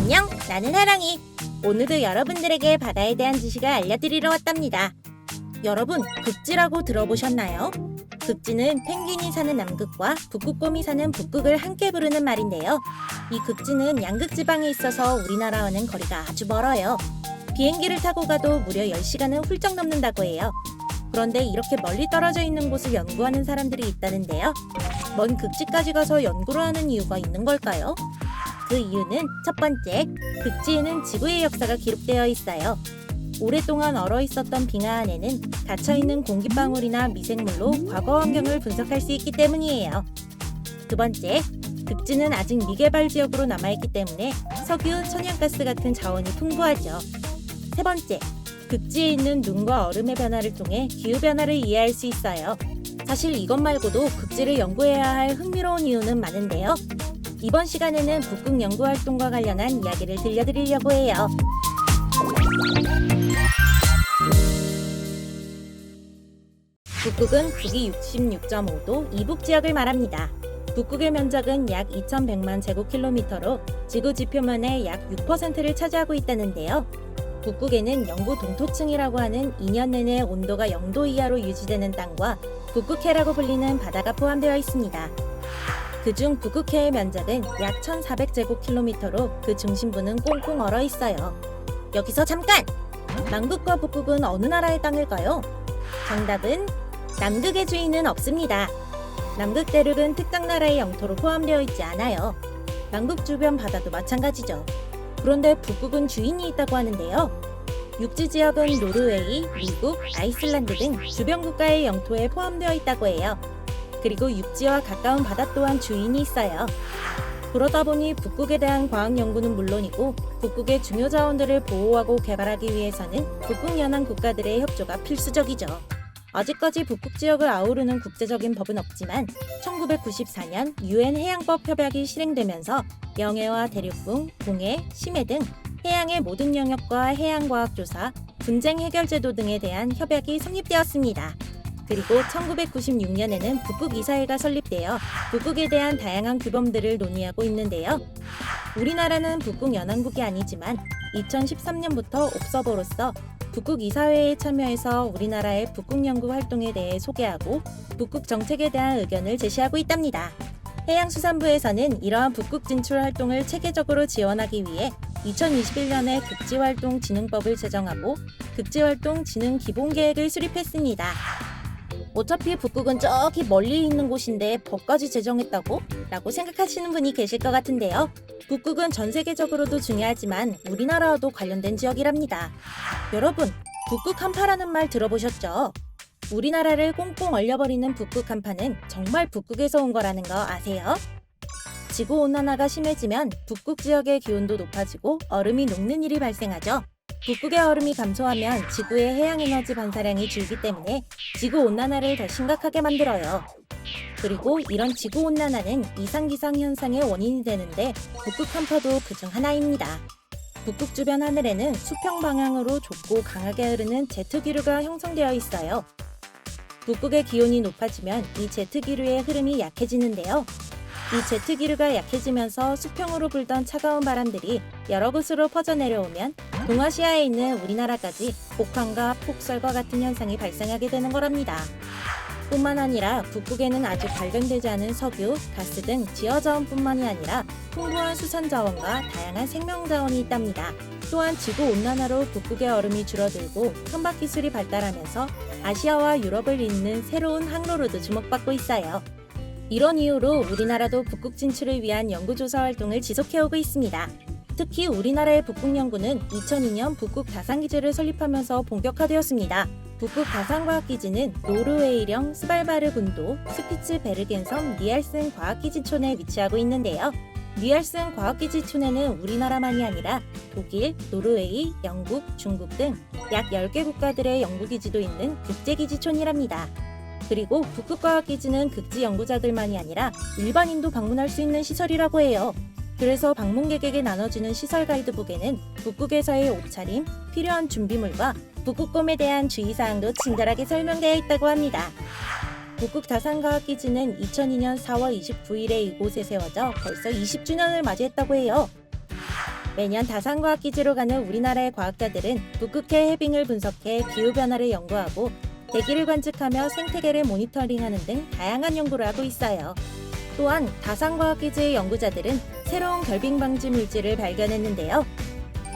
안녕, 나는 하랑이. 오늘도 여러분들에게 바다에 대한 지식을 알려드리러 왔답니다. 여러분, 극지라고 들어보셨나요? 극지는 펭귄이 사는 남극과 북극곰이 사는 북극을 함께 부르는 말인데요. 이 극지는 양극지방에 있어서 우리나라와는 거리가 아주 멀어요. 비행기를 타고 가도 무려 10시간은 훌쩍 넘는다고 해요. 그런데 이렇게 멀리 떨어져 있는 곳을 연구하는 사람들이 있다는데요. 먼 극지까지 가서 연구를 하는 이유가 있는 걸까요? 그 이유는 첫 번째, 극지에는 지구의 역사가 기록되어 있어요. 오랫동안 얼어 있었던 빙하 안에는 닫혀있는 공기방울이나 미생물로 과거 환경을 분석할 수 있기 때문이에요. 두 번째, 극지는 아직 미개발 지역으로 남아있기 때문에 석유, 천연가스 같은 자원이 풍부하죠. 세 번째, 극지에 있는 눈과 얼음의 변화를 통해 기후변화를 이해할 수 있어요. 사실 이것 말고도 극지를 연구해야 할 흥미로운 이유는 많은데요. 이번 시간에는 북극 연구 활동과 관련한 이야기를 들려드리려고 해요. 북극은 북위 66.5도 이북 지역을 말합니다. 북극의 면적은 약 2100만 제곱킬로미터로 지구 지표면의 약 6%를 차지하고 있다는데요. 북극에는 영구 동토층이라고 하는 2년 내내 온도가 0도 이하로 유지되는 땅과 북극해라고 불리는 바다가 포함되어 있습니다. 그중 북극해의 면적은 약 1400제곱킬로미터로 그 중심부는 꽁꽁 얼어 있어요. 여기서 잠깐! 남극과 북극은 어느 나라의 땅일까요? 정답은 남극의 주인은 없습니다. 남극 대륙은 특정 나라의 영토로 포함되어 있지 않아요. 남극 주변 바다도 마찬가지죠. 그런데 북극은 주인이 있다고 하는데요. 육지 지역은 노르웨이, 미국, 아이슬란드 등 주변 국가의 영토에 포함되어 있다고 해요. 그리고 육지와 가까운 바다 또한 주인이 있어요. 그러다 보니 북극에 대한 과학 연구는 물론이고 북극의 중요 자원들을 보호하고 개발하기 위해서는 북극연안 국가들의 협조가 필수적이죠. 아직까지 북극 지역을 아우르는 국제적인 법은 없지만 1994년 UN 해양법 협약이 실행되면서 영해와 대륙붕, 동해, 심해 등 해양의 모든 영역과 해양과학 조사, 분쟁 해결 제도 등에 대한 협약이 성립되었습니다. 그리고 1996년에는 북극이사회가 설립되어 북극에 대한 다양한 규범들을 논의하고 있는데요. 우리나라는 북극 연안국이 아니지만 2013년부터 옵서버로서 북극이사회에 참여해서 우리나라의 북극 연구 활동에 대해 소개하고 북극 정책에 대한 의견을 제시하고 있답니다. 해양수산부에서는 이러한 북극 진출 활동을 체계적으로 지원하기 위해 2021년에 극지활동진흥법을 제정하고 극지활동진흥 기본계획을 수립했습니다. 어차피 북극은 저기 멀리 있는 곳인데 법까지 제정했다고? 라고 생각하시는 분이 계실 것 같은데요. 북극은 전 세계적으로도 중요하지만 우리나라와도 관련된 지역이랍니다. 여러분, 북극 한파라는 말 들어보셨죠? 우리나라를 꽁꽁 얼려버리는 북극 한파는 정말 북극에서 온 거라는 거 아세요? 지구온난화가 심해지면 북극 지역의 기온도 높아지고 얼음이 녹는 일이 발생하죠. 북극의 얼음이 감소하면 지구의 해양에너지 반사량이 줄기 때문에 지구온난화를 더 심각하게 만들어요. 그리고 이런 지구온난화는 이상기상 현상의 원인이 되는데 북극 한파도 그중 하나입니다. 북극 주변 하늘에는 수평 방향으로 좁고 강하게 흐르는 제트기류가 형성되어 있어요. 북극의 기온이 높아지면 이 제트기류의 흐름이 약해지는데요. 이 제트기류가 약해지면서 수평으로 불던 차가운 바람들이 여러 곳으로 퍼져 내려오면 동아시아에 있는 우리나라까지 폭황과 폭설과 같은 현상이 발생하게 되는 거랍니다. 뿐만 아니라 북극에는 아직 발견되지 않은 석유, 가스 등 지하자원뿐만이 아니라 풍부한 수산자원과 다양한 생명자원이 있답니다. 또한 지구온난화로 북극의 얼음이 줄어들고 선박 기술이 발달하면서 아시아와 유럽을 잇는 새로운 항로로도 주목받고 있어요. 이런 이유로 우리나라도 북극 진출을 위한 연구조사 활동을 지속해오고 있습니다. 특히 우리나라의 북극 연구는 2002년 북극 다산기지를 설립하면서 본격화되었습니다. 북극 다산과학기지는 노르웨이령 스발바르 군도 스피츠베르겐섬 니알슨 과학기지촌에 위치하고 있는데요. 니알슨 과학기지촌에는 우리나라만이 아니라 독일, 노르웨이, 영국, 중국 등 약 10개 국가들의 연구기지도 있는 국제기지촌이랍니다. 그리고 북극과학기지는 극지 연구자들만이 아니라 일반인도 방문할 수 있는 시설이라고 해요. 그래서 방문객에게 나눠주는 시설 가이드북에는 북극에서의 옷차림, 필요한 준비물과 북극곰에 대한 주의사항도 친절하게 설명되어 있다고 합니다. 북극 다산과학기지는 2002년 4월 29일에 이곳에 세워져 벌써 20주년을 맞이했다고 해요. 매년 다산과학기지로 가는 우리나라의 과학자들은 북극해 해빙을 분석해 기후변화를 연구하고 대기를 관측하며 생태계를 모니터링하는 등 다양한 연구를 하고 있어요. 또한 다산과학기지의 연구자들은 새로운 결빙 방지 물질을 발견했는데요.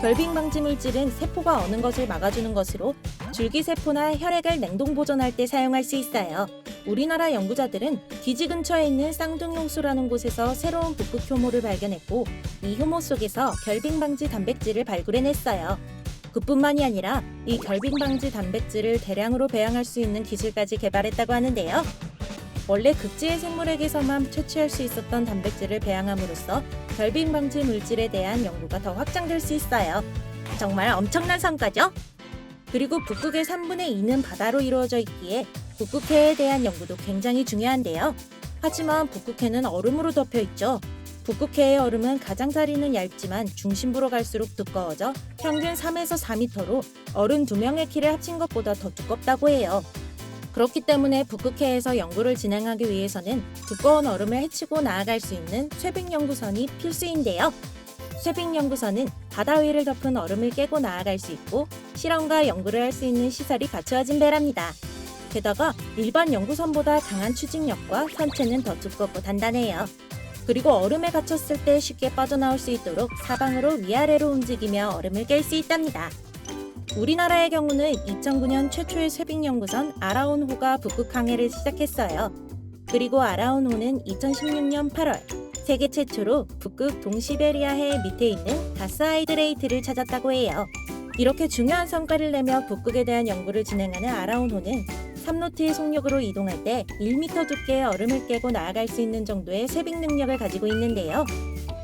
결빙 방지 물질은 세포가 어는 것을 막아주는 것으로 줄기세포나 혈액을 냉동 보존할 때 사용할 수 있어요. 우리나라 연구자들은 기지 근처에 있는 쌍둥용수라는 곳에서 새로운 북극 효모를 발견했고 이 효모 속에서 결빙 방지 단백질을 발굴해냈어요. 그뿐만이 아니라 이 결빙 방지 단백질을 대량으로 배양할 수 있는 기술까지 개발했다고 하는데요. 원래 극지의 생물에게서만 채취할 수 있었던 단백질을 배양함으로써 결빙 방지 물질에 대한 연구가 더 확장될 수 있어요. 정말 엄청난 성과죠? 그리고 북극의 3분의 2는 바다로 이루어져 있기에 북극해에 대한 연구도 굉장히 중요한데요. 하지만 북극해는 얼음으로 덮여 있죠. 북극해의 얼음은 가장자리는 얇지만 중심부로 갈수록 두꺼워져 평균 3에서 4m로 어른 2명의 키를 합친 것보다 더 두껍다고 해요. 그렇기 때문에 북극해에서 연구를 진행하기 위해서는 두꺼운 얼음을 헤치고 나아갈 수 있는 쇠빙연구선이 필수인데요. 쇠빙연구선은 바다 위를 덮은 얼음을 깨고 나아갈 수 있고 실험과 연구를 할 수 있는 시설이 갖추어진 배랍니다. 게다가 일반 연구선보다 강한 추진력과 선체는 더 두껍고 단단해요. 그리고 얼음에 갇혔을 때 쉽게 빠져나올 수 있도록 사방으로 위아래로 움직이며 얼음을 깰 수 있답니다. 우리나라의 경우는 2009년 최초의 쇠빙연구선 아라온호가 북극 항해를 시작했어요. 그리고 아라온호는 2016년 8월 세계 최초로 북극 동시베리아해 밑에 있는 가스하이드레이트를 찾았다고 해요. 이렇게 중요한 성과를 내며 북극에 대한 연구를 진행하는 아라온호는 3노트의 속력으로 이동할 때 1m 두께의 얼음을 깨고 나아갈 수 있는 정도의 쇠빙 능력을 가지고 있는데요.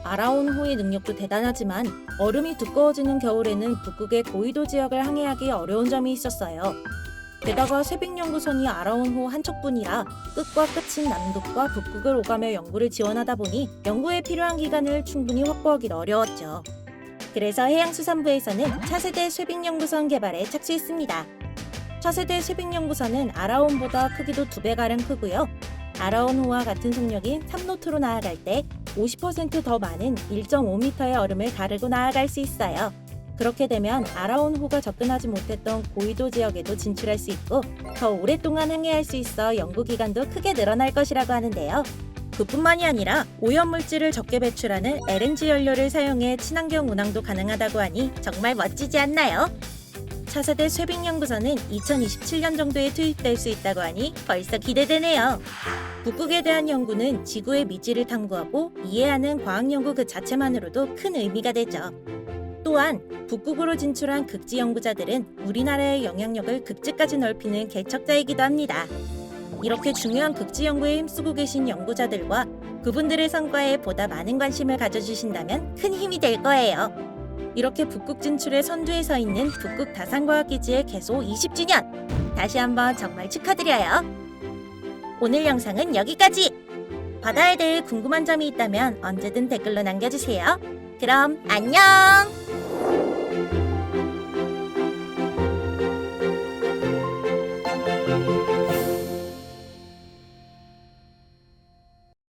아라온호의 능력도 대단하지만 얼음이 두꺼워지는 겨울에는 북극의 고위도 지역을 항해하기 어려운 점이 있었어요. 게다가 쇠빙연구선이 아라온호 한 척뿐이라 끝과 끝인 남극과 북극을 오가며 연구를 지원하다 보니 연구에 필요한 기간을 충분히 확보하기도 어려웠죠. 그래서 해양수산부에서는 차세대 쇠빙연구선 개발에 착수했습니다. 차세대 쇠빙연구선은 아라온보다 크기도 2배가량 크고요. 아라온호와 같은 속력인 3노트로 나아갈 때 50% 더 많은 1.5m의 얼음을 가르고 나아갈 수 있어요. 그렇게 되면 아라온호가 접근하지 못했던 고위도 지역에도 진출할 수 있고 더 오랫동안 항해할 수 있어 연구 기간도 크게 늘어날 것이라고 하는데요. 그뿐만이 아니라 오염물질을 적게 배출하는 LNG 연료를 사용해 친환경 운항도 가능하다고 하니 정말 멋지지 않나요? 차세대 쇠빙연구선은 2027년 정도에 투입될 수 있다고 하니 벌써 기대되네요. 북극에 대한 연구는 지구의 미지를 탐구하고 이해하는 과학연구 그 자체만으로도 큰 의미가 되죠. 또한 북극으로 진출한 극지 연구자들은 우리나라의 영향력을 극지까지 넓히는 개척자이기도 합니다. 이렇게 중요한 극지 연구에 힘쓰고 계신 연구자들과 그분들의 성과에 보다 많은 관심을 가져주신다면 큰 힘이 될 거예요. 이렇게 북극 진출의 선두에 서 있는 북극 다산과학기지의 개소 20주년! 다시 한번 정말 축하드려요. 오늘 영상은 여기까지! 바다에 대해 궁금한 점이 있다면 언제든 댓글로 남겨주세요. 그럼 안녕!